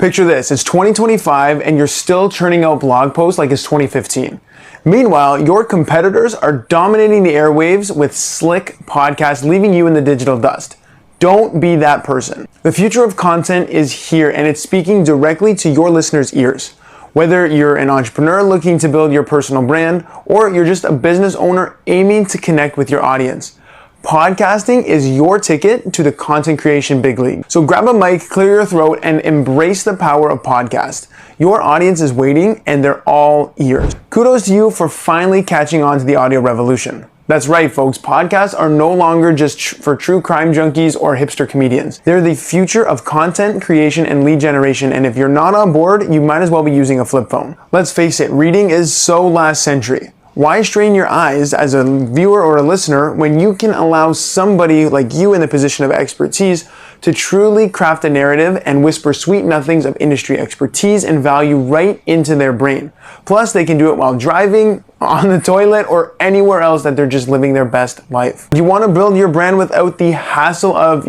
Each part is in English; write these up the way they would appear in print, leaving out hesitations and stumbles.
Picture this, it's 2025 and you're still churning out blog posts like it's 2015. Meanwhile, your competitors are dominating the airwaves with slick podcasts, leaving you in the digital dust. Don't be that person. The future of content is here and it's speaking directly to your listeners' ears. Whether you're an entrepreneur looking to build your personal brand or you're just a business owner aiming to connect with your audience, podcasting is your ticket to the content creation big league. So grab a mic, clear your throat, and embrace the power of podcast. Your audience is waiting and they're all ears. Kudos to you for finally catching on to the audio revolution. That's right, folks. Podcasts are no longer just for true crime junkies or hipster comedians. They're the future of content creation and lead generation, and if you're not on board, you might as well be using a flip phone. Let's face it, reading is so last century. Why strain your eyes as a viewer or a listener when you can allow somebody like you in the position of expertise to truly craft a narrative and whisper sweet nothings of industry expertise and value right into their brain? Plus, they can do it while driving, on the toilet, or anywhere else that they're just living their best life. You want to build your brand without the hassle of,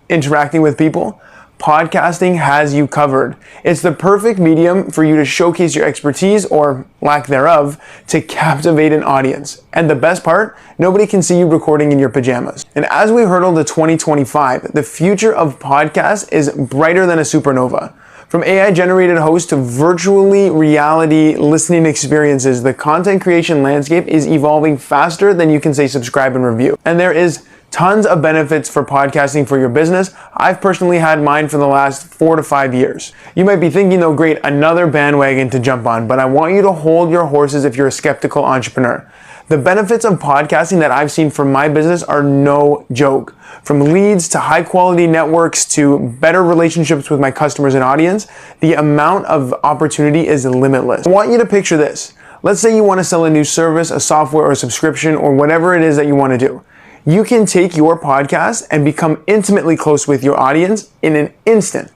interacting with people? Podcasting has you covered. It's the perfect medium for you to showcase your expertise, or lack thereof, to captivate an audience. And the best part, nobody can see you recording in your pajamas. And as we hurtle to 2025, the future of podcasts is brighter than a supernova. From AI-generated hosts to virtually reality listening experiences, the content creation landscape is evolving faster than you can say subscribe and review. And there is tons of benefits for podcasting for your business. I've personally had mine for the last 4 to 5 years. You might be thinking, though, great, another bandwagon to jump on, but I want you to hold your horses if you're a skeptical entrepreneur. The benefits of podcasting that I've seen for my business are no joke. From leads to high quality networks to better relationships with my customers and audience, the amount of opportunity is limitless. I want you to picture this. Let's say you want to sell a new service, a software, or a subscription, or whatever it is that you want to do. You can take your podcast and become intimately close with your audience in an instant.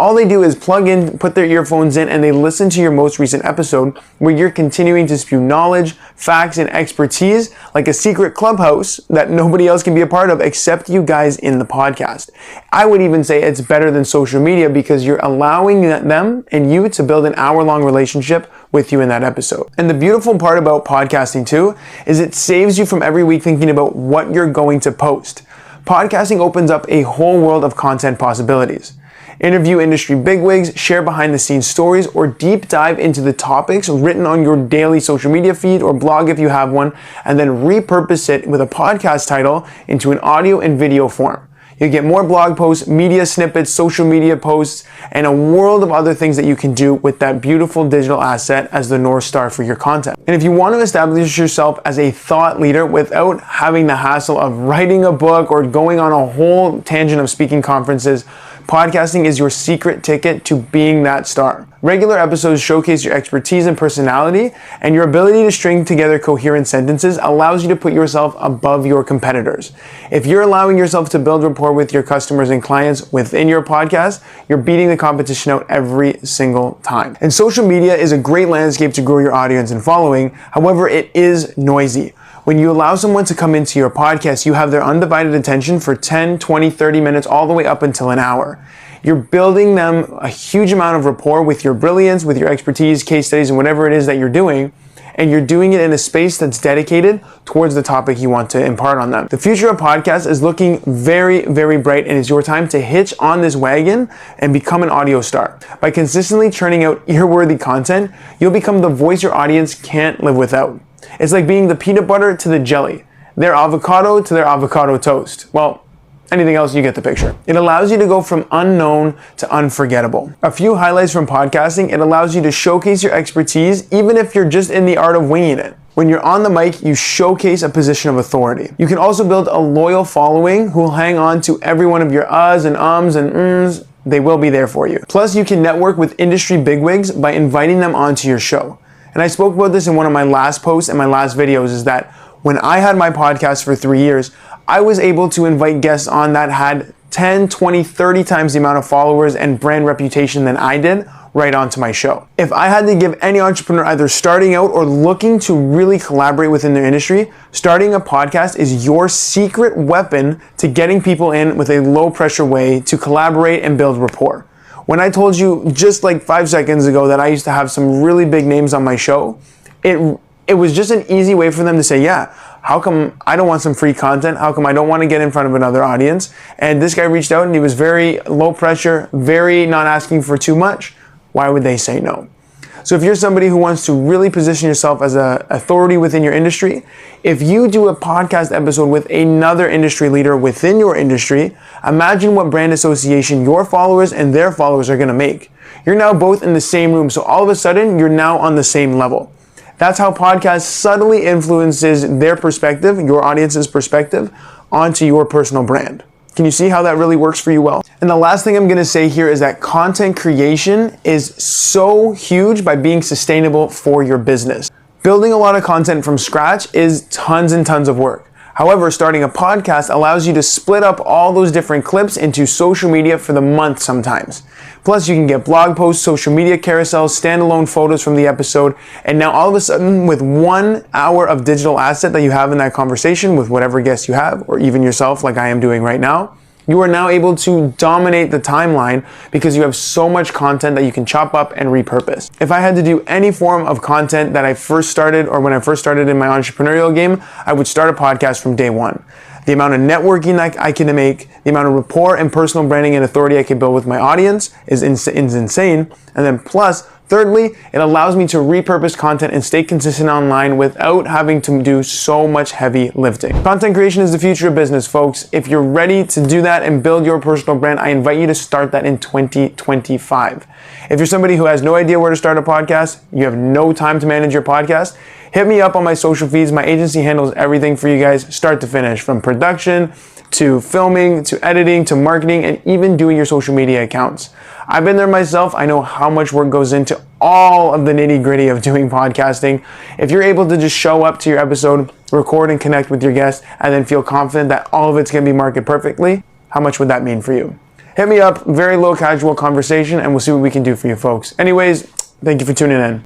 All they do is plug in, put their earphones in, and they listen to your most recent episode where you're continuing to spew knowledge, facts, and expertise like a secret clubhouse that nobody else can be a part of except you guys in the podcast. I would even say it's better than social media because you're allowing them and you to build an hour-long relationship with you in that episode. And the beautiful part about podcasting too is it saves you from every week thinking about what you're going to post. Podcasting opens up a whole world of content possibilities. Interview industry bigwigs, share behind-the-scenes stories, or deep dive into the topics written on your daily social media feed or blog if you have one, and then repurpose it with a podcast title into an audio and video form. You get more blog posts, media snippets, social media posts, and a world of other things that you can do with that beautiful digital asset as the North Star for your content. And if you want to establish yourself as a thought leader without having the hassle of writing a book or going on a whole tangent of speaking conferences, podcasting is your secret ticket to being that star. Regular episodes showcase your expertise and personality, and your ability to string together coherent sentences allows you to put yourself above your competitors. If you're allowing yourself to build rapport with your customers and clients within your podcast, you're beating the competition out every single time. And social media is a great landscape to grow your audience and following. However, it is noisy. When you allow someone to come into your podcast, you have their undivided attention for 10, 20, 30 minutes, all the way up until an hour. You're building them a huge amount of rapport with your brilliance, with your expertise, case studies, and whatever it is that you're doing. And you're doing it in a space that's dedicated towards the topic you want to impart on them. The future of podcasts is looking very, very bright, and it's your time to hitch on this wagon and become an audio star. By consistently churning out ear-worthy content, you'll become the voice your audience can't live without. It's like being the peanut butter to the jelly, their avocado to their avocado toast. Well, anything else, you get the picture. It allows you to go from unknown to unforgettable. A few highlights from podcasting: it allows you to showcase your expertise even if you're just in the art of winging it. When you're on the mic, you showcase a position of authority. You can also build a loyal following who will hang on to every one of your uhs and ums and ms. They will be there for you. Plus, you can network with industry bigwigs by inviting them onto your show. And I spoke about this in one of my last posts and my last videos, is that when I had my podcast for 3 years, I was able to invite guests on that had 10, 20, 30 times the amount of followers and brand reputation than I did right onto my show. If I had to give any entrepreneur either starting out or looking to really collaborate within their industry, starting a podcast is your secret weapon to getting people in with a low pressure way to collaborate and build rapport. When I told you just like 5 seconds ago that I used to have some really big names on my show, it was just an easy way for them to say, yeah, how come I don't want some free content? How come I don't want to get in front of another audience? And this guy reached out and he was very low pressure, very not asking for too much. Why would they say no? So if you're somebody who wants to really position yourself as an authority within your industry, if you do a podcast episode with another industry leader within your industry, imagine what brand association your followers and their followers are going to make. You're now both in the same room, so all of a sudden you're now on the same level. That's how podcast subtly influences their perspective, your audience's perspective, onto your personal brand. Can you see how that really works for you well? And the last thing I'm gonna say here is that content creation is so huge by being sustainable for your business. Building a lot of content from scratch is tons and tons of work. However, starting a podcast allows you to split up all those different clips into social media for the month sometimes. Plus, you can get blog posts, social media carousels, standalone photos from the episode, and now all of a sudden, with 1 hour of digital asset that you have in that conversation with whatever guest you have, or even yourself like I am doing right now, you are now able to dominate the timeline because you have so much content that you can chop up and repurpose. If I had to do any form of content that I first started or when I first started in my entrepreneurial game, I would start a podcast from day one. The amount of networking that I can make, the amount of rapport and personal branding and authority I can build with my audience is insane. And then plus, thirdly, it allows me to repurpose content and stay consistent online without having to do so much heavy lifting. Content creation is the future of business, folks. If you're ready to do that and build your personal brand, I invite you to start that in 2025. If you're somebody who has no idea where to start a podcast, you have no time to manage your podcast, hit me up on my social feeds. My agency handles everything for you guys, start to finish, from production to filming, to editing, to marketing, and even doing your social media accounts. I've been there myself. I know how much work goes into all of the nitty-gritty of doing podcasting. If you're able to just show up to your episode, record and connect with your guests, and then feel confident that all of it's going to be marketed perfectly, how much would that mean for you? Hit me up, very low casual conversation, and we'll see what we can do for you folks. Anyways, thank you for tuning in.